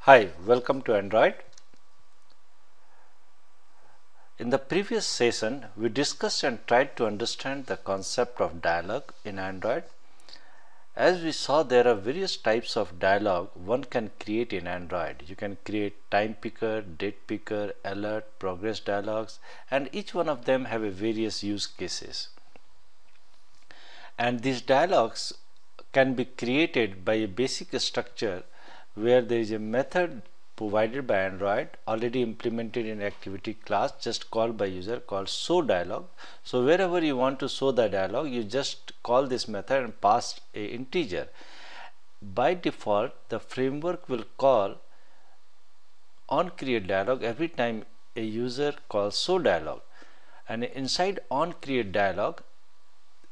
Hi, welcome to Android. In the previous session, we discussed and tried to understand the concept of dialogue in Android. As we saw, there are various types of dialogue one can create in Android. You can create time picker, date picker, alert, progress dialogues, and each one of them have a various use cases. And these dialogues can be created by a basic structure where there is a method provided by Android already implemented in activity class just called by user called show dialog. So wherever you want to show the dialog, you just call this method and pass a integer. By default, the framework will call on create dialog every time a user calls show dialog, and inside on create dialog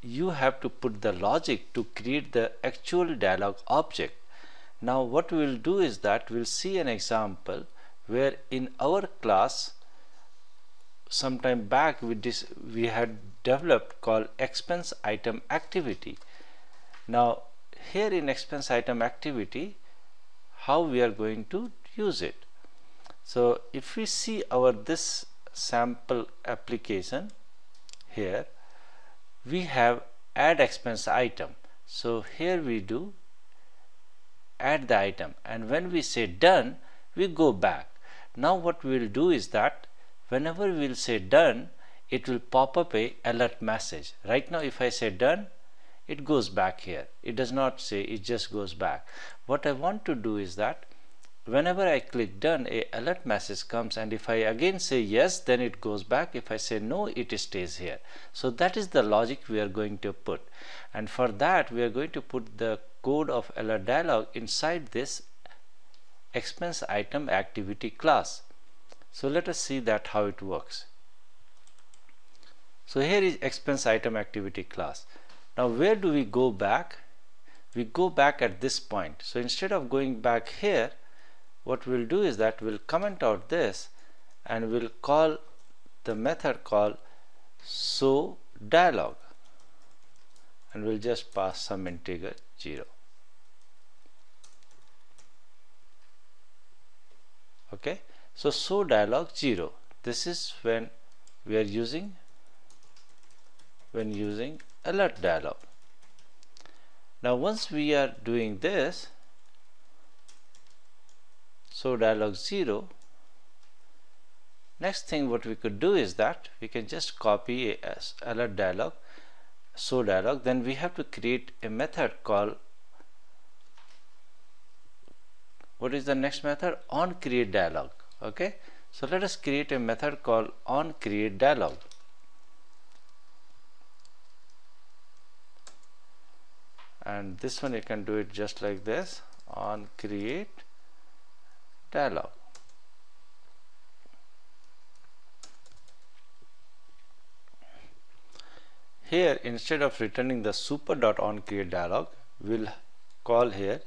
you have to put the logic to create the actual dialog object. Now what we will do is that we'll see an example where in our class sometime back we had developed called expense item activity. Now here in expense item activity, how we are going to use it. So if we see our this sample application here, we have add expense item. So here we do add the item, and when we say done, we go back. Now what we will do is that whenever we will say done, it will pop up a alert message. Right now if I say done, it goes back here. It does not say, it just goes back. What I want to do is that whenever I click done, a alert message comes, and if I again say yes, then it goes back. If I say no, it stays here. So that is the logic we are going to put, and for that we are going to put the code of alert dialog inside this expense item activity class. So let us see that how it works. So here is expense item activity class. Now where do we go back? We go back at this point. So instead of going back here, what we'll do is that we'll comment out this and we'll call the method called show dialog, and we'll just pass some integer 0. Okay, so show dialog 0. This is when we are using alert dialog. Now once we are doing this, show dialog 0, next thing what we could do is that we can just copy a alert dialog, show dialog, then we have to create a method called, what is the next method? On create dialog. Okay, so let us create a method called on create dialog. And this one you can do it just like this, on create dialog. Here instead of returning the super.onCreateDialog, we'll call here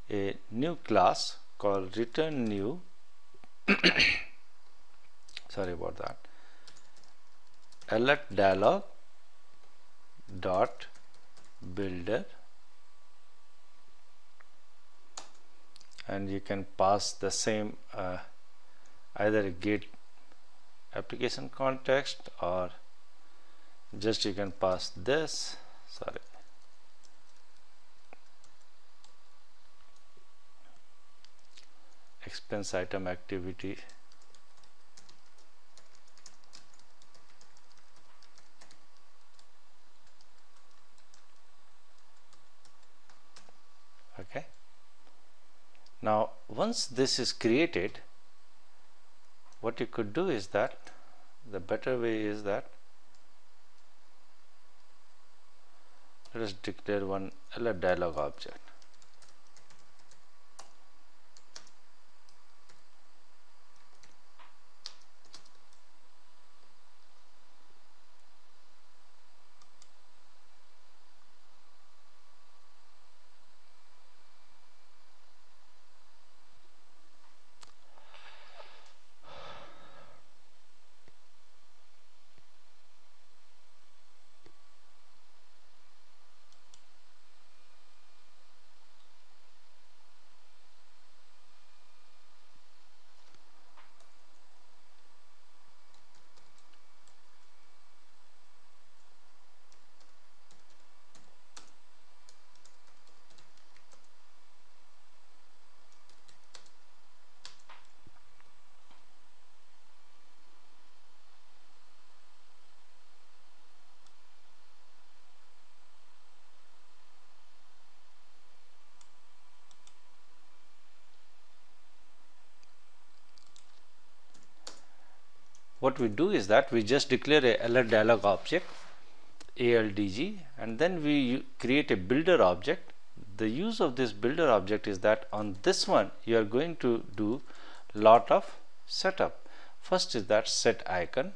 a new class called return new sorry about that, alert dialog dot builder, and you can pass the same either a get application context or just you can pass this, expense item activity okay. Now once this is created, what you could do is that the better way is that let us declare one alert dialog object. what we do is that we just declare a alert dialog object ALDG, and then we create a builder object. The use of this builder object is that on this one you are going to do lot of setup. First is that set icon.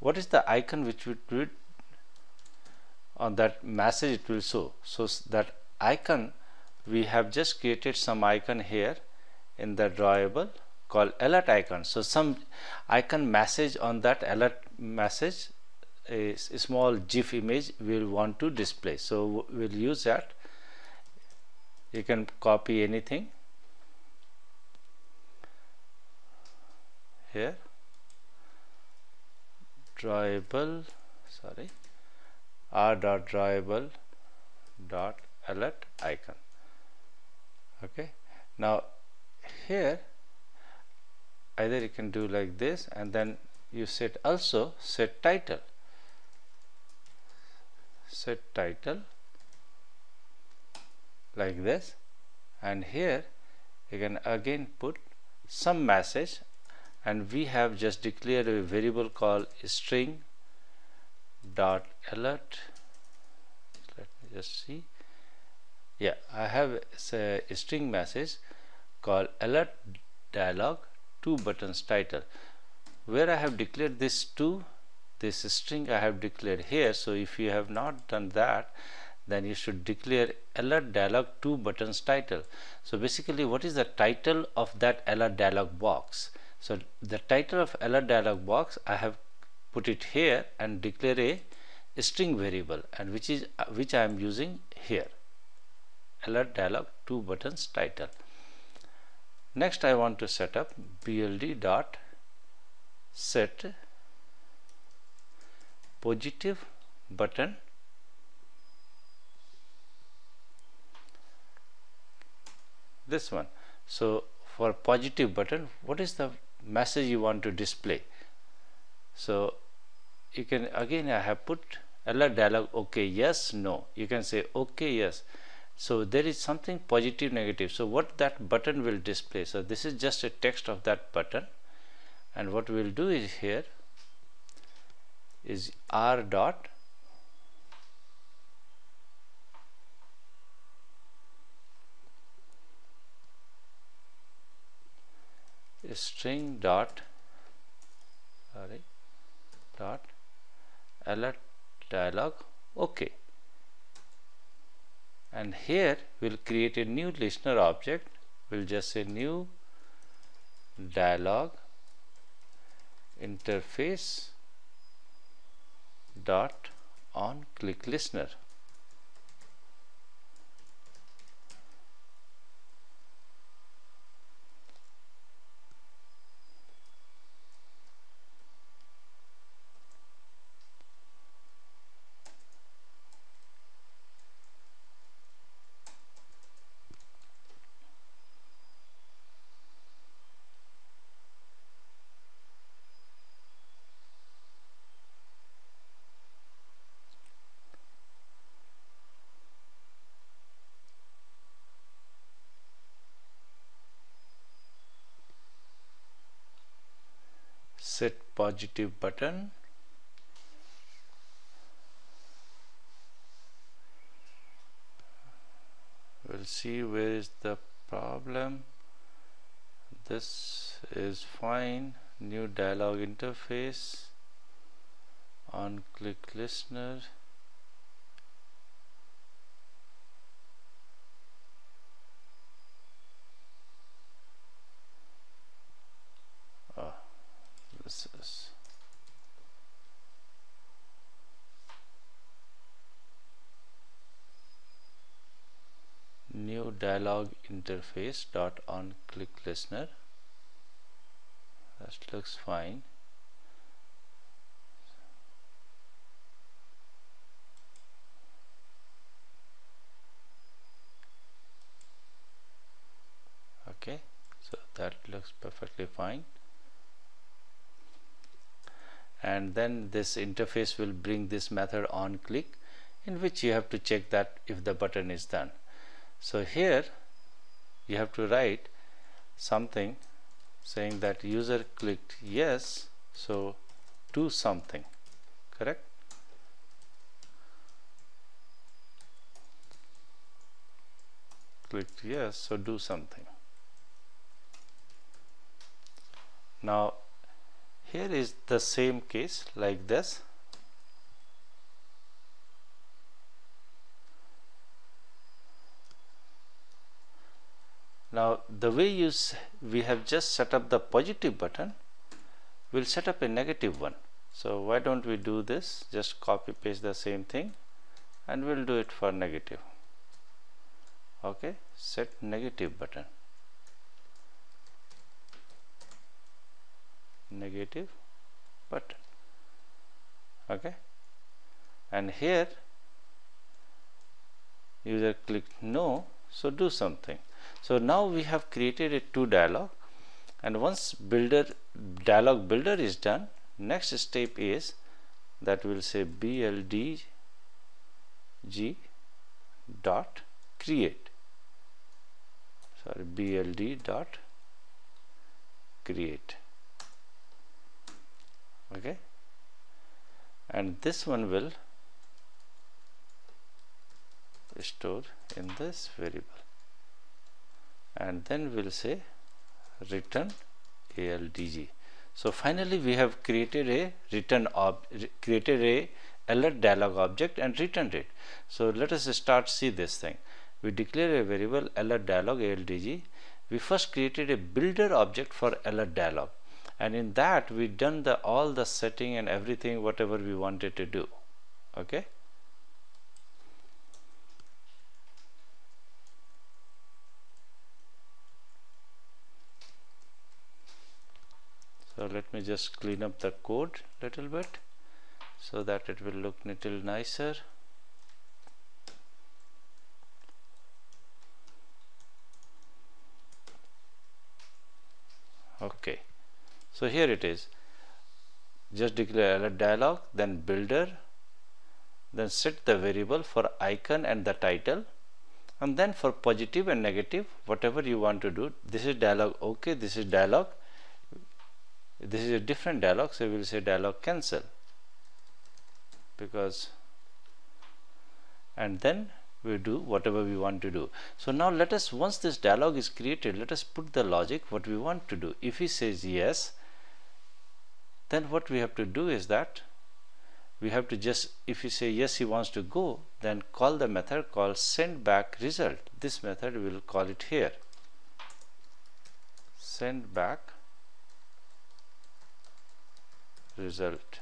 What is the icon which will on that message it will show? So that icon, we have just created some icon here in the drawable called alert icon. So some icon message on that alert message, a small GIF image we will want to display. So we'll use that. You can copy anything here, drawable, sorry, r.drawable dot alert icon. Okay, now here either you can do like this, and then you set also set title like this, and here you can again put some message, and we have just declared a variable called string dot alert. Let me just see. Yeah, I have a string message called alert dialog 2 buttons title, where I have declared this string I have declared here. So if you have not done that, then you should declare alert dialog 2 buttons title. So basically, what is the title of that alert dialog box? So the title of alert dialog box, I have put it here and declare a string variable, and which I am using here, alert dialog 2 buttons title. Next I want to set up bld dot set positive button this one. So for positive button, what is the message you want to display? So you can again, I have put alert dialog okay, yes, no. You can say okay, yes. So there is something positive, negative. So what that button will display? So this is just a text of that button, and what we'll do is here is r dot string dot alert dialog okay, and here we'll create a new listener object. We'll just say new dialog interface dot on click listener. Set positive button, we'll see where is the problem. This is fine. New dialog interface on click listener. This is new dialog interface dot on click listener. That looks fine. Okay, so that looks perfectly fine. And then this interface will bring this method on click, in which you have to check that if the button is done. So here you have to write something saying that user clicked yes, so do something, correct? Click yes, so do something. Now here is the same case like this. Now the way we have just set up the positive button, we'll set up a negative one. So why don't we do this, just copy paste the same thing and we'll do it for negative. Okay, set negative button, negative button. Okay, and here user click no, so do something. So now we have created a to dialog, and once dialog builder is done, next step is that we'll say bldg dot create. Sorry, bld dot create. Okay, and this one will store in this variable, and then we'll say return aldg. So finally we have created a created a alert dialog object and returned it. So let us start see this thing. We declare a variable alert dialog aldg. We first created a builder object for alert dialog, and in that we done all the setting and everything whatever we wanted to do. Okay, so let me just clean up the code little bit so that it will look little nicer. Okay, so here it is. Just declare alert dialog, then builder, then set the variable for icon and the title, and then for positive and negative whatever you want to do. This is dialog okay, this is dialog, this is a different dialog, so we will say dialog cancel, because, and then we do whatever we want to do. So now let us, once this dialog is created, let us put the logic what we want to do. If he says yes, then what we have to do is that we have to just, if he say yes he wants to go, then call the method called send back result. This method we will call it here, send back result.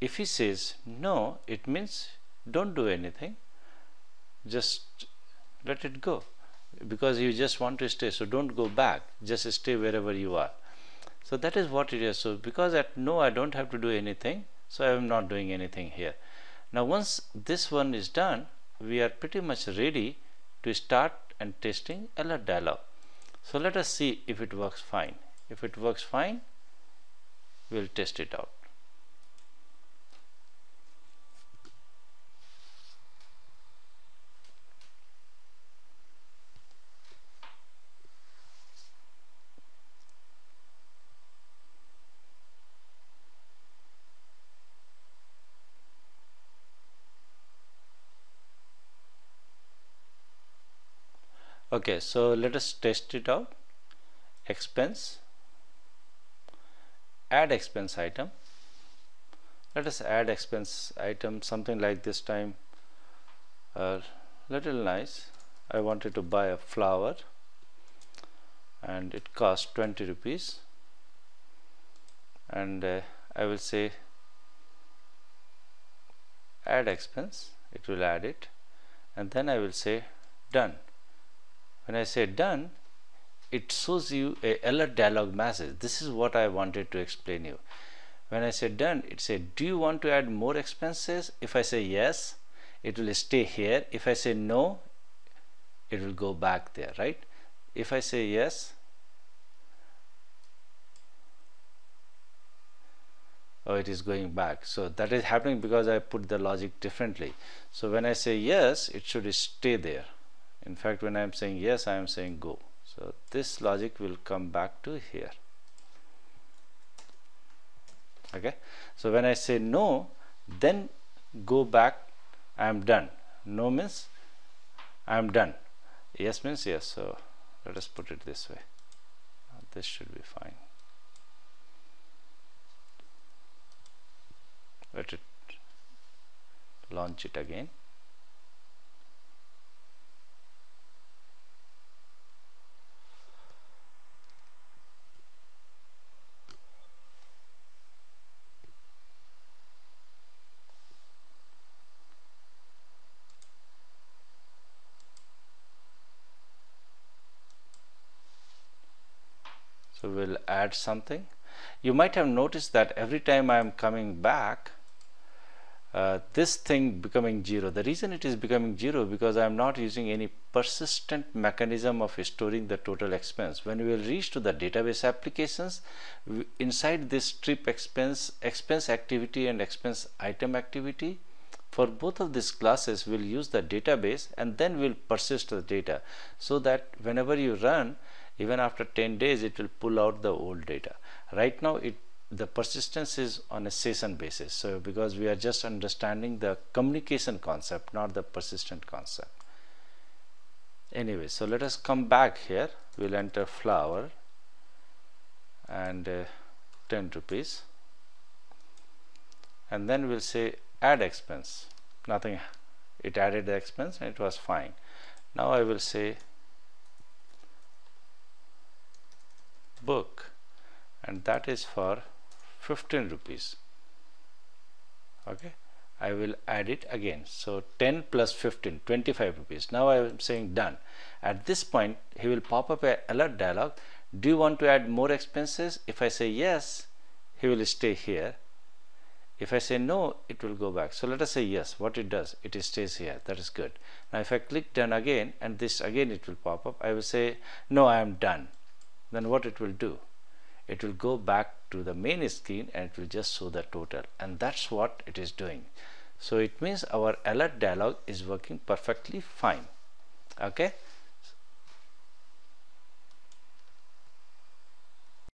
If he says no, it means don't do anything, just let it go, because you just want to stay, so don't go back, just stay wherever you are. So that is what it is. So because at no I don't have to do anything, so I am not doing anything here. Now once this one is done, we are pretty much ready to start and testing alert dialog. So let us see if it works fine. If it works fine, we'll test it out. Okay, so let us test it out. Expense, add expense item. Let us add expense item, something like this time little nice. I wanted to buy a flower and it cost 20 rupees, and I will say add expense, it will add it, and then I will say done. When I say done, it shows you a alert dialog message. This is what I wanted to explain you. When I say done, it said, do you want to add more expenses? If I say yes, it will stay here. If I say no, it will go back there, right? If I say yes, oh, it is going back. So that is happening because I put the logic differently. So when I say yes, it should stay there. In fact, when I am saying yes, I am saying go. So this logic will come back to here. Okay, so when I say no, then go back, I am done. No means I am done. Yes means yes. So let us put it this way. This should be fine. Let it launch it again. So we'll add something. You might have noticed that every time I am coming back, this thing becoming 0. The reason it is becoming 0 because I am not using any persistent mechanism of storing the total expense. When we will reach to the database applications, inside this trip expense activity and expense item activity, for both of these classes we'll use the database and then we'll persist the data, so that whenever you run, even after 10 days, it will pull out the old data. Right now the persistence is on a session basis, so because we are just understanding the communication concept, not the persistent concept. Anyway, so let us come back here. We'll enter flower and 10 rupees, and then we'll say add expense. Nothing, it added the expense and it was fine. Now I will say book, and that is for 15 rupees. Okay, I will add it again. So 10 plus 15, 25 rupees. Now I am saying done. At this point he will pop up a alert dialog. Do you want to add more expenses? If I say yes, he will stay here. If I say no, it will go back. So let us say yes. What it does, it stays here. That is good. Now if I click done again, and this again it will pop up, I will say no, I am done. Then what it will do, it will go back to the main screen and it will just show the total, and that's what it is doing. So it means our alert dialog is working perfectly fine. Okay,